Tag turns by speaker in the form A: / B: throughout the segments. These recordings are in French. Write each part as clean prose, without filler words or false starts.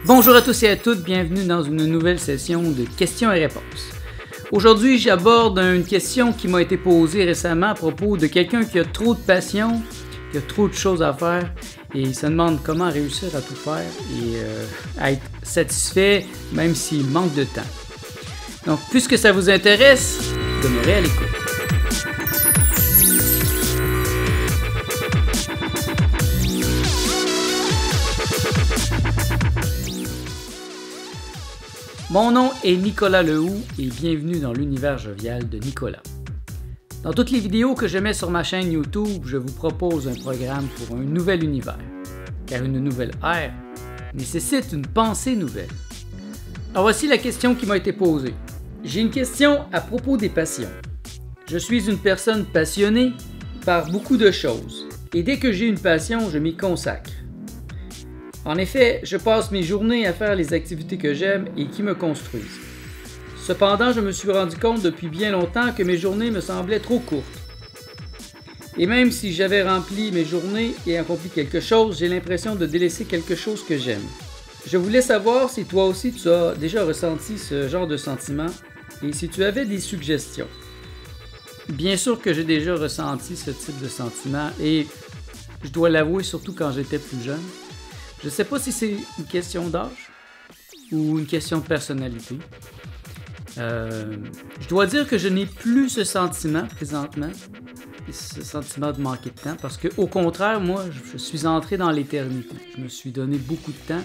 A: Bonjour à tous et à toutes, bienvenue dans une nouvelle session de questions et réponses. Aujourd'hui, j'aborde une question qui m'a été posée récemment à propos de quelqu'un qui a trop de passion, qui a trop de choses à faire et il se demande comment réussir à tout faire et à être satisfait même s'il manque de temps. Donc, puisque ça vous intéresse, demeurez à l'écoute. Mon nom est Nicolas Lehoux et bienvenue dans l'univers jovial de Nicolas. Dans toutes les vidéos que je mets sur ma chaîne YouTube, je vous propose un programme pour un nouvel univers, car une nouvelle ère nécessite une pensée nouvelle. Alors voici la question qui m'a été posée. J'ai une question à propos des passions. Je suis une personne passionnée par beaucoup de choses, et dès que j'ai une passion, je m'y consacre. En effet, je passe mes journées à faire les activités que j'aime et qui me construisent. Cependant, je me suis rendu compte depuis bien longtemps que mes journées me semblaient trop courtes. Et même si j'avais rempli mes journées et accompli quelque chose, j'ai l'impression de délaisser quelque chose que j'aime. Je voulais savoir si toi aussi tu as déjà ressenti ce genre de sentiment et si tu avais des suggestions. Bien sûr que j'ai déjà ressenti ce type de sentiment et je dois l'avouer surtout quand j'étais plus jeune. Je ne sais pas si c'est une question d'âge ou une question de personnalité. Je dois dire que je n'ai plus ce sentiment présentement, ce sentiment de manquer de temps, parce qu'au contraire, moi, je suis entré dans l'éternité. Je me suis donné beaucoup de temps.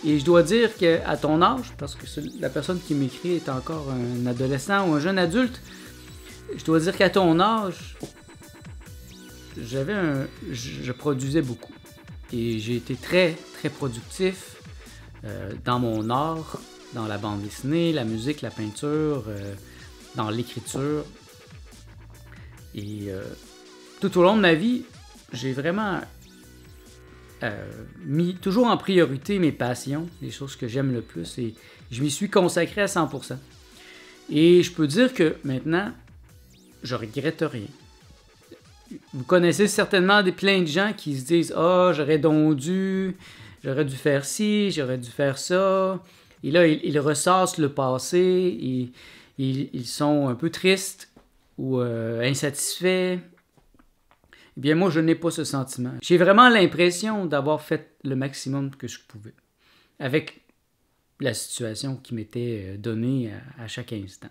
A: Et je dois dire qu'à ton âge, parce que la personne qui m'écrit est encore un adolescent ou un jeune adulte, je dois dire qu'à ton âge, je produisais beaucoup. Et j'ai été très, très productif dans mon art, dans la bande dessinée, la musique, la peinture, dans l'écriture. Et tout au long de ma vie, j'ai vraiment mis toujours en priorité mes passions, les choses que j'aime le plus, et je m'y suis consacré à 100%. Et je peux dire que maintenant, je regrette rien. Vous connaissez certainement plein de gens qui se disent « Ah, j'aurais dû faire ci, j'aurais dû faire ça. » Et là, ils ressassent le passé, et ils sont un peu tristes ou insatisfaits. Eh bien, moi, je n'ai pas ce sentiment. J'ai vraiment l'impression d'avoir fait le maximum que je pouvais avec la situation qui m'était donnée à chaque instant.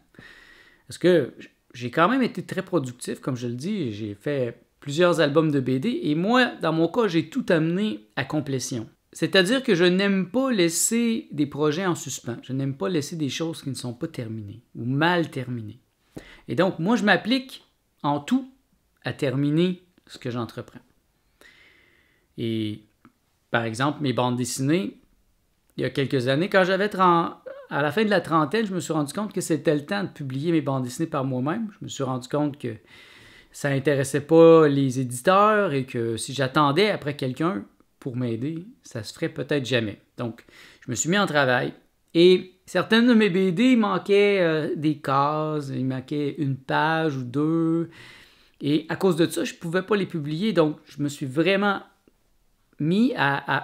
A: Parce que j'ai quand même été très productif, comme je le dis. J'ai fait plusieurs albums de BD et moi, dans mon cas, j'ai tout amené à complétion. C'est-à-dire que je n'aime pas laisser des projets en suspens. Je n'aime pas laisser des choses qui ne sont pas terminées ou mal terminées. Et donc, moi, je m'applique en tout à terminer ce que j'entreprends. Et, par exemple, mes bandes dessinées, il y a quelques années, quand à la fin de la trentaine, je me suis rendu compte que c'était le temps de publier mes bandes dessinées par moi-même. Je me suis rendu compte que ça n'intéressait pas les éditeurs et que si j'attendais après quelqu'un pour m'aider, ça se ferait peut-être jamais. Donc, je me suis mis en travail et certaines de mes BD, il manquait des cases, il manquait une page ou deux. Et à cause de ça, je ne pouvais pas les publier. Donc, je me suis vraiment mis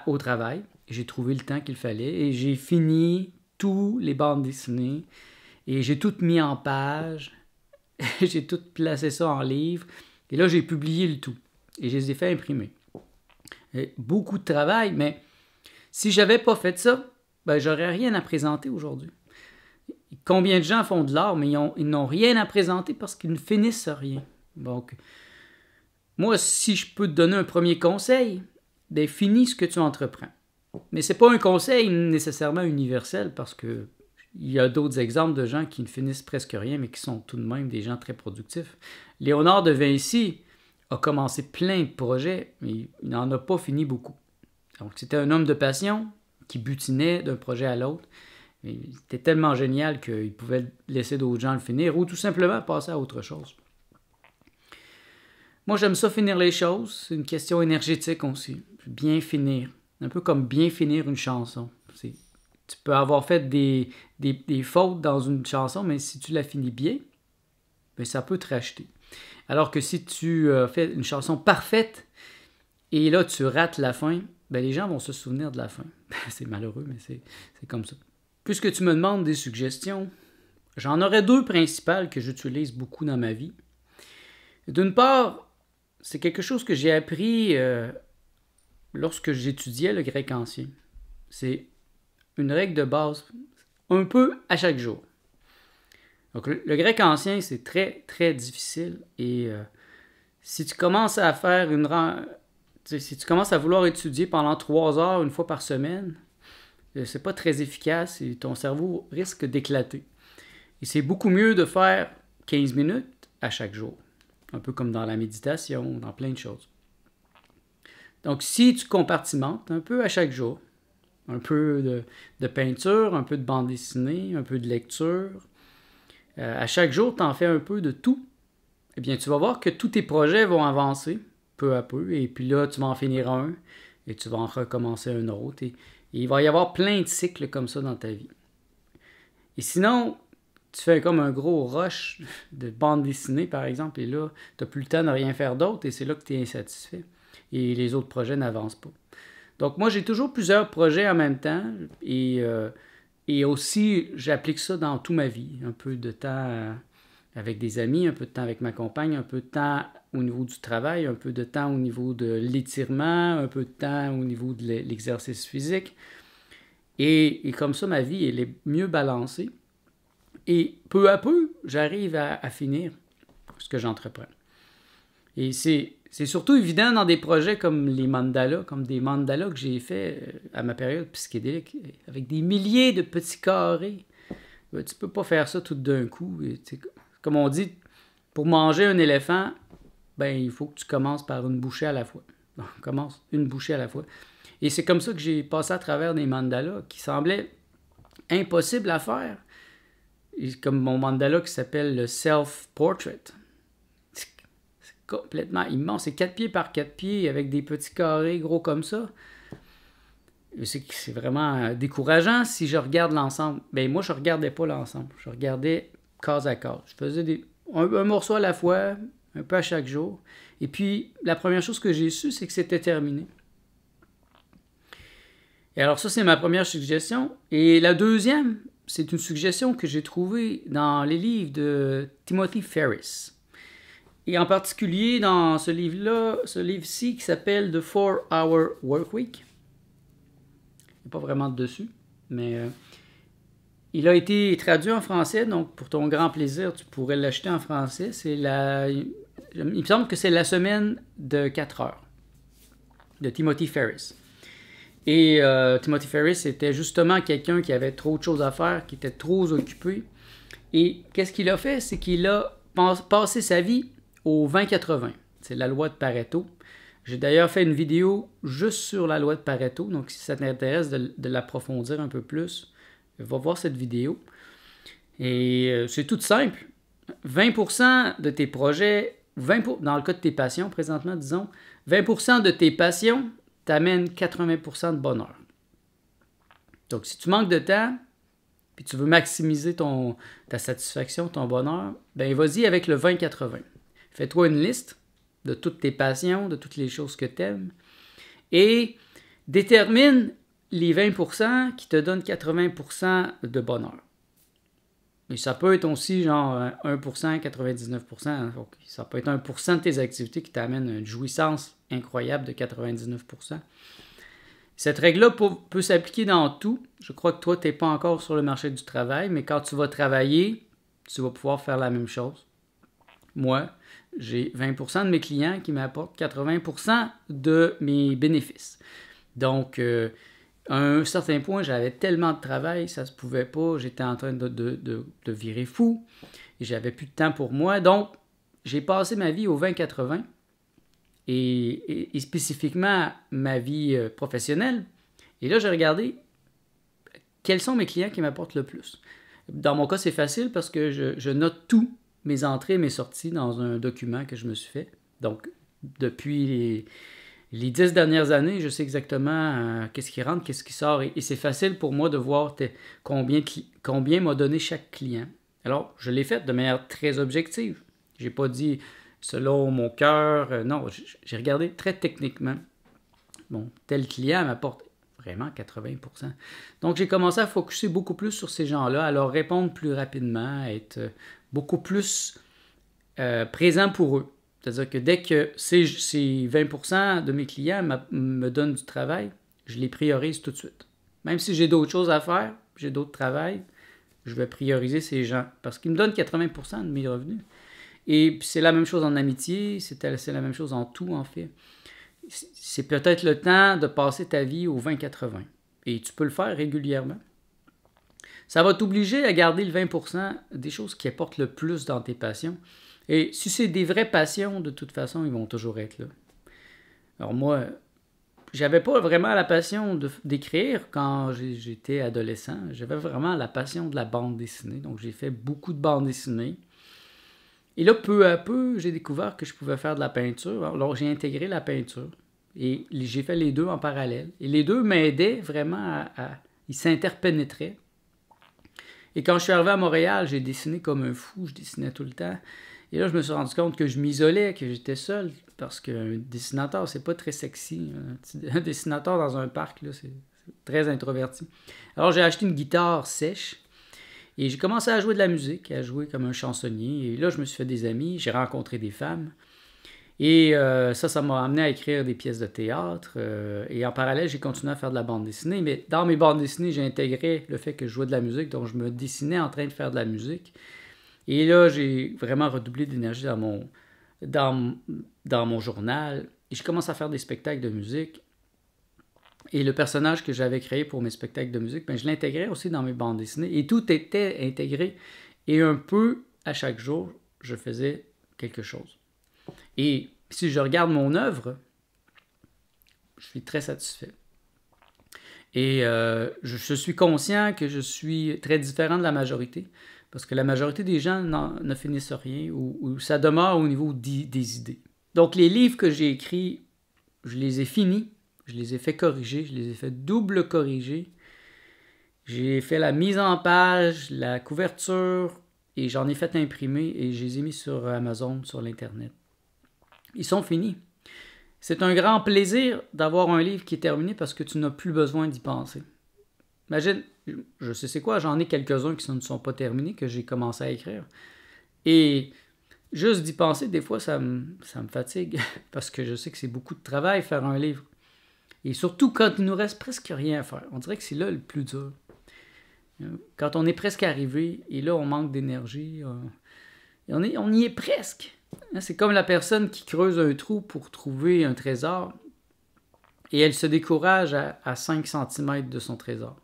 A: au travail. J'ai trouvé le temps qu'il fallait et j'ai fini tous les bandes dessinées et j'ai tout mis en page, j'ai tout placé ça en livre et là j'ai publié le tout et je les ai fait imprimer. Beaucoup de travail, mais si j'avais pas fait ça, ben j'aurais rien à présenter aujourd'hui. Combien de gens font de l'art mais ils n'ont rien à présenter parce qu'ils ne finissent rien. Donc, moi si je peux te donner un premier conseil, ben finis ce que tu entreprends. Mais ce n'est pas un conseil nécessairement universel parce qu'il y a d'autres exemples de gens qui ne finissent presque rien mais qui sont tout de même des gens très productifs. Léonard de Vinci a commencé plein de projets mais il n'en a pas fini beaucoup. Donc c'était un homme de passion qui butinait d'un projet à l'autre. C'était tellement génial qu'il pouvait laisser d'autres gens le finir ou tout simplement passer à autre chose. Moi j'aime ça finir les choses, c'est une question énergétique aussi, bien finir. Un peu comme bien finir une chanson. Tu peux avoir fait des fautes dans une chanson, mais si tu la finis bien, ben ça peut te racheter. Alors que si tu fais une chanson parfaite et là tu rates la fin, ben les gens vont se souvenir de la fin. C'est malheureux, mais c'est comme ça. Puisque tu me demandes des suggestions, j'en aurais deux principales que j'utilise beaucoup dans ma vie. D'une part, c'est quelque chose que j'ai appris lorsque j'étudiais le grec ancien. C'est une règle de base, un peu à chaque jour. Donc, le grec ancien, c'est très, très difficile. Et si tu commences à faire si tu commences à vouloir étudier pendant 3 heures, une fois par semaine, c'est pas très efficace et ton cerveau risque d'éclater. Et c'est beaucoup mieux de faire 15 minutes à chaque jour. Un peu comme dans la méditation, dans plein de choses. Donc, si tu compartimentes un peu à chaque jour, un peu de peinture, un peu de bande dessinée, un peu de lecture, à chaque jour, tu en fais un peu de tout, eh bien, tu vas voir que tous tes projets vont avancer peu à peu, et puis là, tu vas en finir un, et tu vas en recommencer un autre, et il va y avoir plein de cycles comme ça dans ta vie. Et sinon, tu fais comme un gros rush de bande dessinée, par exemple, et là, tu n'as plus le temps de rien faire d'autre, et c'est là que tu es insatisfait. Et les autres projets n'avancent pas. Donc, moi, j'ai toujours plusieurs projets en même temps, et aussi, j'applique ça dans toute ma vie. Un peu de temps avec des amis, un peu de temps avec ma compagne, un peu de temps au niveau du travail, un peu de temps au niveau de l'étirement, un peu de temps au niveau de l'exercice physique. Et comme ça, ma vie, elle est mieux balancée. Et peu à peu, j'arrive à finir ce que j'entreprends. Et c'est surtout évident dans des projets comme les mandalas, comme des mandalas que j'ai fait à ma période psychédélique, avec des milliers de petits carrés. Tu ne peux pas faire ça tout d'un coup. Comme on dit, pour manger un éléphant, ben, il faut que tu commences par une bouchée à la fois. Donc, commence une bouchée à la fois. Et c'est comme ça que j'ai passé à travers des mandalas qui semblaient impossibles à faire. Et comme mon mandala qui s'appelle le Self-Portrait. C'est complètement immense. C'est 4 pieds par 4 pieds avec des petits carrés gros comme ça. C'est vraiment décourageant si je regarde l'ensemble. Ben moi, je ne regardais pas l'ensemble. Je regardais case à case. Je faisais un morceau à la fois, un peu à chaque jour. Et puis, la première chose que j'ai su, c'est que c'était terminé. Et alors ça, c'est ma première suggestion. Et la deuxième, c'est une suggestion que j'ai trouvée dans les livres de Timothy Ferriss. Et en particulier dans ce livre-là, ce livre-ci qui s'appelle The 4-Hour Workweek. Il n'est pas vraiment dessus, mais il a été traduit en français, donc pour ton grand plaisir, tu pourrais l'acheter en français. Il me semble que c'est la semaine de 4 heures de Timothy Ferriss. Et Timothy Ferriss était justement quelqu'un qui avait trop de choses à faire, qui était trop occupé. Et qu'est-ce qu'il a fait? C'est qu'il a passé sa vie au 20-80. C'est la loi de Pareto. J'ai d'ailleurs fait une vidéo juste sur la loi de Pareto. Donc, si ça t'intéresse de l'approfondir un peu plus, va voir cette vidéo. Et c'est tout simple. 20% de tes projets, dans le cas de tes passions présentement, disons, 20% de tes passions t'amènent 80% de bonheur. Donc, si tu manques de temps, puis tu veux maximiser ta satisfaction, ton bonheur, ben vas-y avec le 20-80. Fais-toi une liste de toutes tes passions, de toutes les choses que tu aimes, et détermine les 20% qui te donnent 80% de bonheur. Mais ça peut être aussi genre 1%, 99%. Donc ça peut être 1% de tes activités qui t'amènent une jouissance incroyable de 99%. Cette règle-là peut s'appliquer dans tout. Je crois que toi, tu n'es pas encore sur le marché du travail, mais quand tu vas travailler, tu vas pouvoir faire la même chose. Moi, j'ai 20% de mes clients qui m'apportent 80% de mes bénéfices. Donc, à un certain point, j'avais tellement de travail, ça ne se pouvait pas. J'étais en train de virer fou et j'avais plus de temps pour moi. Donc, j'ai passé ma vie au 20-80 et spécifiquement ma vie professionnelle. Et là, j'ai regardé quels sont mes clients qui m'apportent le plus. Dans mon cas, c'est facile parce que je note tous mes entrées et mes sorties dans un document que je me suis fait. Donc, depuis les 10 dernières années, je sais exactement qu'est-ce qui rentre, qu'est-ce qui sort. Et c'est facile pour moi de voir combien m'a donné chaque client. Alors, je l'ai fait de manière très objective. Je n'ai pas dit selon mon cœur. Non, j'ai regardé très techniquement Bon, tel client m'apporte vraiment 80%. Donc, j'ai commencé à focuser beaucoup plus sur ces gens-là, à leur répondre plus rapidement, à être beaucoup plus présent pour eux. C'est-à-dire que dès que ces 20% de mes clients me donnent du travail, je les priorise tout de suite. Même si j'ai d'autres choses à faire, j'ai d'autres travails, je vais prioriser ces gens parce qu'ils me donnent 80% de mes revenus. Et c'est la même chose en amitié, c'est la même chose en tout, en fait. C'est peut-être le temps de passer ta vie au 20-80. Et tu peux le faire régulièrement. Ça va t'obliger à garder le 20% des choses qui apportent le plus dans tes passions. Et si c'est des vraies passions, de toute façon, ils vont toujours être là. Alors moi, j'avais pas vraiment la passion d'écrire quand j'étais adolescent. J'avais vraiment la passion de la bande dessinée. Donc j'ai fait beaucoup de bandes dessinées. Et là, peu à peu, j'ai découvert que je pouvais faire de la peinture. Alors j'ai intégré la peinture. Et j'ai fait les deux en parallèle. Et les deux m'aidaient vraiment ils s'interpénétraient. Et quand je suis arrivé à Montréal, j'ai dessiné comme un fou. Je dessinais tout le temps. Et là, je me suis rendu compte que je m'isolais, que j'étais seul, parce qu'un dessinateur, c'est pas très sexy. Un dessinateur dans un parc, là, c'est très introverti. Alors, j'ai acheté une guitare sèche et j'ai commencé à jouer de la musique, à jouer comme un chansonnier. Et là, je me suis fait des amis, j'ai rencontré des femmes. Et ça m'a amené à écrire des pièces de théâtre. Et en parallèle, j'ai continué à faire de la bande dessinée. Mais dans mes bandes dessinées, j'ai intégré le fait que je jouais de la musique, donc je me dessinais en train de faire de la musique. Et là, j'ai vraiment redoublé d'énergie dans mon journal. Et je commence à faire des spectacles de musique. Et le personnage que j'avais créé pour mes spectacles de musique, je l'intégrais aussi dans mes bandes dessinées. Et tout était intégré. Et un peu, à chaque jour, je faisais quelque chose. Et si je regarde mon œuvre, je suis très satisfait. Et je suis conscient que je suis très différent de la majorité. Parce que la majorité des gens ne finissent rien ou ça demeure au niveau des idées. Donc les livres que j'ai écrits, je les ai finis, je les ai fait corriger, je les ai fait double corriger. J'ai fait la mise en page, la couverture et j'en ai fait imprimer et je les ai mis sur Amazon, sur l'Internet. Ils sont finis. C'est un grand plaisir d'avoir un livre qui est terminé parce que tu n'as plus besoin d'y penser. Imagine, je sais c'est quoi, j'en ai quelques-uns qui ne sont pas terminés, que j'ai commencé à écrire. Et juste d'y penser, des fois, ça me fatigue, parce que je sais que c'est beaucoup de travail faire un livre. Et surtout quand il nous reste presque rien à faire. On dirait que c'est là le plus dur. Quand on est presque arrivé, et là, on manque d'énergie, on y est presque. C'est comme la personne qui creuse un trou pour trouver un trésor, et elle se décourage à 5 cm de son trésor.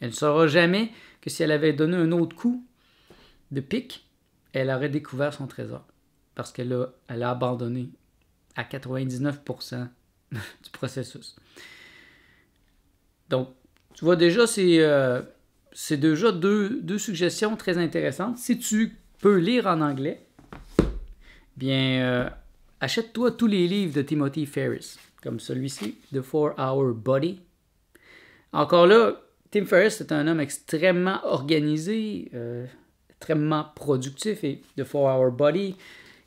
A: Elle ne saura jamais que si elle avait donné un autre coup de pic, elle aurait découvert son trésor. Parce qu'elle a abandonné à 99% du processus. Donc, tu vois déjà, c'est déjà deux suggestions très intéressantes. Si tu peux lire en anglais, bien, achète-toi tous les livres de Timothy Ferriss, comme celui-ci, The 4-Hour Body. Encore là, Tim Ferriss est un homme extrêmement organisé, extrêmement productif, et The 4-Hour Body,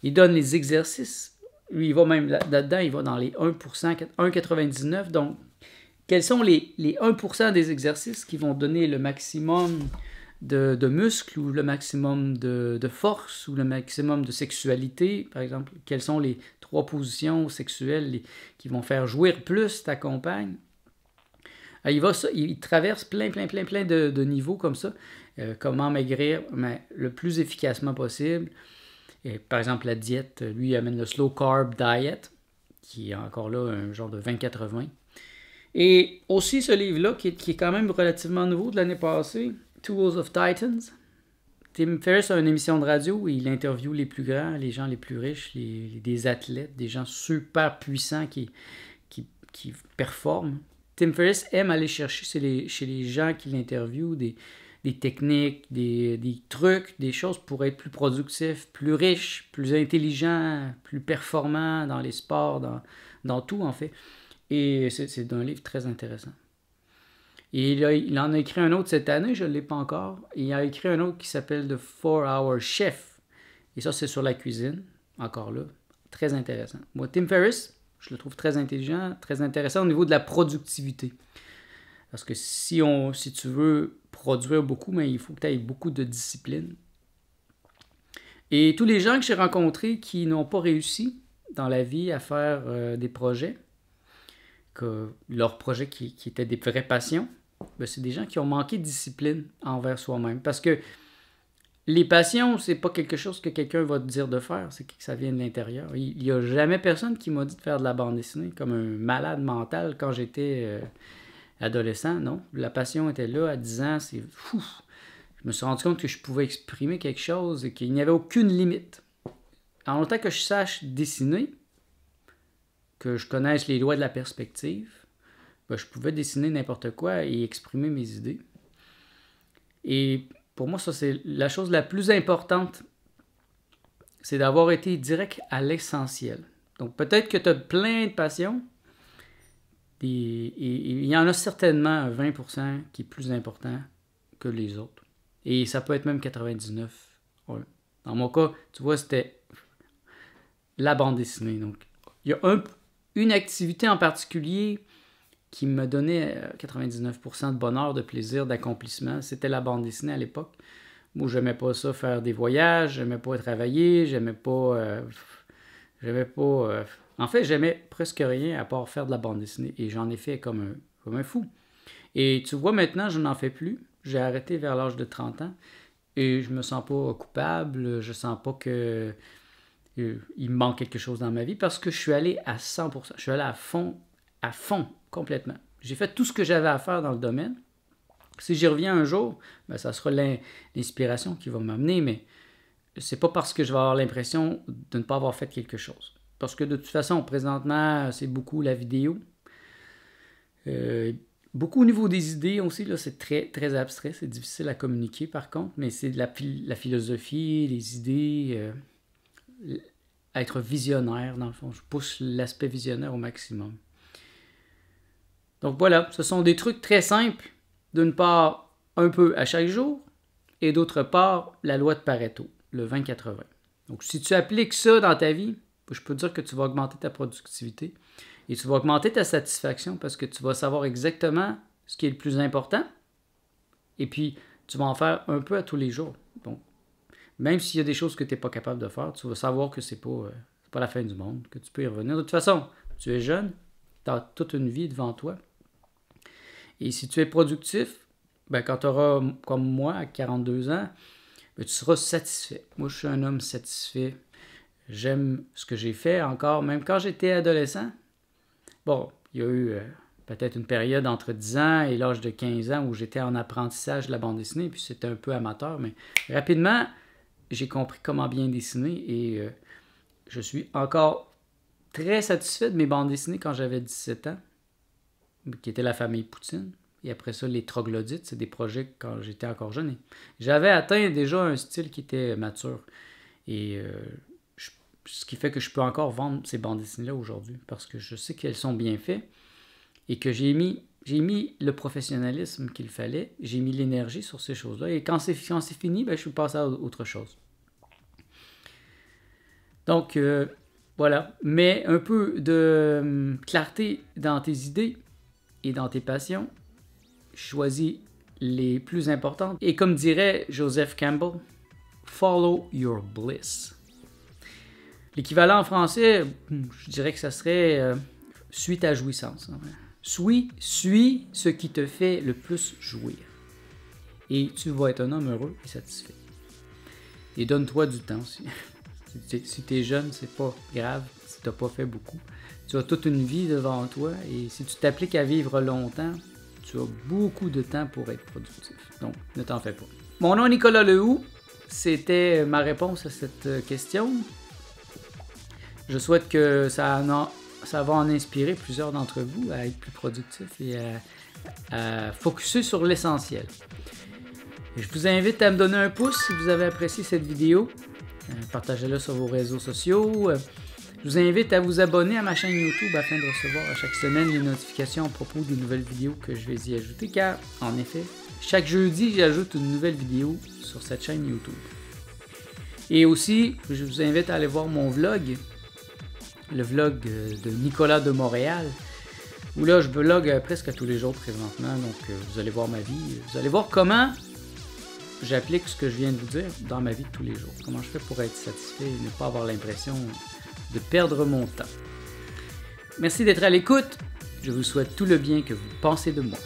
A: il donne les exercices. Lui, il va même là-dedans, il va dans les 1%, 1,99. Donc, quels sont les 1% des exercices qui vont donner le maximum de muscles ou le maximum de force ou le maximum de sexualité, par exemple? Quelles sont les 3 positions sexuelles qui vont faire jouir plus ta compagne? Il traverse plein de niveaux comme ça. Comment maigrir le plus efficacement possible. Et, par exemple, la diète, lui, il amène le slow carb diet, qui est encore là un genre de 20-80. Et aussi ce livre-là, qui est quand même relativement nouveau de l'année passée, Tools of Titans. Tim Ferriss a une émission de radio où il interviewe les plus grands, les gens les plus riches, des athlètes, des gens super puissants qui performent. Tim Ferriss aime aller chercher chez les gens qui l'interviewent des techniques, des trucs, des choses pour être plus productif, plus riche, plus intelligent, plus performant dans les sports, dans tout en fait. Et c'est un livre très intéressant. Et il en a écrit un autre cette année, je ne l'ai pas encore. Il a écrit un autre qui s'appelle The 4-Hour Chef. Et ça, c'est sur la cuisine, encore là. Très intéressant. Moi, Tim Ferriss, Je le trouve très intelligent, très intéressant au niveau de la productivité. Parce que si tu veux produire beaucoup, mais il faut que tu aies beaucoup de discipline. Et tous les gens que j'ai rencontrés qui n'ont pas réussi dans la vie à faire des projets, que leurs projets qui étaient des vraies passions, ben c'est des gens qui ont manqué de discipline envers soi-même. Parce que les passions, c'est pas quelque chose que quelqu'un va te dire de faire, c'est que ça vient de l'intérieur. Il n'y a jamais personne qui m'a dit de faire de la bande dessinée comme un malade mental quand j'étais adolescent, non. La passion était là à 10 ans, c'est fou. Je me suis rendu compte que je pouvais exprimer quelque chose et qu'il n'y avait aucune limite. En autant que je sache dessiner, que je connaisse les lois de la perspective, ben je pouvais dessiner n'importe quoi et exprimer mes idées. Et pour moi, ça, c'est la chose la plus importante, c'est d'avoir été direct à l'essentiel. Donc, peut-être que tu as plein de passions, et il y en a certainement un 20% qui est plus important que les autres. Et ça peut être même 99%. Ouais. Dans mon cas, tu vois, c'était la bande dessinée. Donc, il y a une activité en particulier qui me donnait 99% de bonheur, de plaisir, d'accomplissement. C'était la bande dessinée à l'époque. Moi, j'aimais pas ça, faire des voyages, j'aimais pas travailler, j'aimais pas... En fait, j'aimais presque rien à part faire de la bande dessinée. Et j'en ai fait comme un fou. Et tu vois, maintenant, je n'en fais plus. J'ai arrêté vers l'âge de 30 ans. Et je me sens pas coupable. Je sens pas que il me manque quelque chose dans ma vie parce que je suis allé à 100%. Je suis allé à fond, complètement. J'ai fait tout ce que j'avais à faire dans le domaine. Si j'y reviens un jour, ben, ça sera l'inspiration qui va m'amener, mais c'est pas parce que je vais avoir l'impression de ne pas avoir fait quelque chose. Parce que de toute façon, présentement, c'est beaucoup la vidéo. Beaucoup au niveau des idées aussi, là, c'est très, très abstrait. C'est difficile à communiquer par contre, mais c'est la philosophie, les idées, être visionnaire dans le fond. Je pousse l'aspect visionnaire au maximum. Donc voilà, ce sont des trucs très simples. D'une part, un peu à chaque jour, et d'autre part, la loi de Pareto, le 20-80. Donc si tu appliques ça dans ta vie, je peux te dire que tu vas augmenter ta productivité et tu vas augmenter ta satisfaction parce que tu vas savoir exactement ce qui est le plus important et puis tu vas en faire un peu à tous les jours. Donc, même s'il y a des choses que tu n'es pas capable de faire, tu vas savoir que c'est pas la fin du monde, que tu peux y revenir. De toute façon, tu es jeune, tu as toute une vie devant toi. Et si tu es productif, ben quand tu auras, comme moi, à 42 ans, ben tu seras satisfait. Moi, je suis un homme satisfait. J'aime ce que j'ai fait encore, même quand j'étais adolescent. Bon, il y a eu peut-être une période entre 10 ans et l'âge de 15 ans où j'étais en apprentissage de la bande dessinée, puis c'était un peu amateur, mais rapidement, j'ai compris comment bien dessiner et je suis encore très satisfait de mes bandes dessinées quand j'avais 17 ans, qui était la famille Poutine. Et après ça, les troglodytes, c'est des projets quand j'étais encore jeune. J'avais atteint déjà un style qui était mature. Et ce qui fait que je peux encore vendre ces bandes dessinées-là aujourd'hui. Parce que je sais qu'elles sont bien faites. Et que j'ai mis le professionnalisme qu'il fallait. J'ai mis l'énergie sur ces choses-là. Et quand c'est fini, ben, je suis passé à autre chose. Donc, voilà. Mais un peu de clarté dans tes idées et dans tes passions. Choisis les plus importantes. Et comme dirait Joseph Campbell, follow your bliss. L'équivalent en français, je dirais que ça serait suis ta jouissance. Suis ce qui te fait le plus jouir. Et tu vas être un homme heureux et satisfait. Et donne-toi du temps aussi. Si tu es jeune, c'est pas grave si tu n'as pas fait beaucoup. Tu as toute une vie devant toi et si tu t'appliques à vivre longtemps, tu as beaucoup de temps pour être productif. Donc, ne t'en fais pas. Mon nom est Nicolas Lehoux. C'était ma réponse à cette question. Je souhaite que ça va en inspirer plusieurs d'entre vous à être plus productifs et à focuser sur l'essentiel. Je vous invite à me donner un pouce si vous avez apprécié cette vidéo. Partagez-la sur vos réseaux sociaux. Je vous invite à vous abonner à ma chaîne YouTube afin de recevoir à chaque semaine les notifications à propos des nouvelles vidéos que je vais y ajouter, car, en effet, chaque jeudi, j'ajoute une nouvelle vidéo sur cette chaîne YouTube. Et aussi, je vous invite à aller voir mon vlog le vlog de Nicolas de Montréal, où là, je vlog presque tous les jours présentement. Donc, vous allez voir ma vie. Vous allez voir comment j'applique ce que je viens de vous dire dans ma vie de tous les jours. Comment je fais pour être satisfait et ne pas avoir l'impression de perdre mon temps. Merci d'être à l'écoute. Je vous souhaite tout le bien que vous pensez de moi.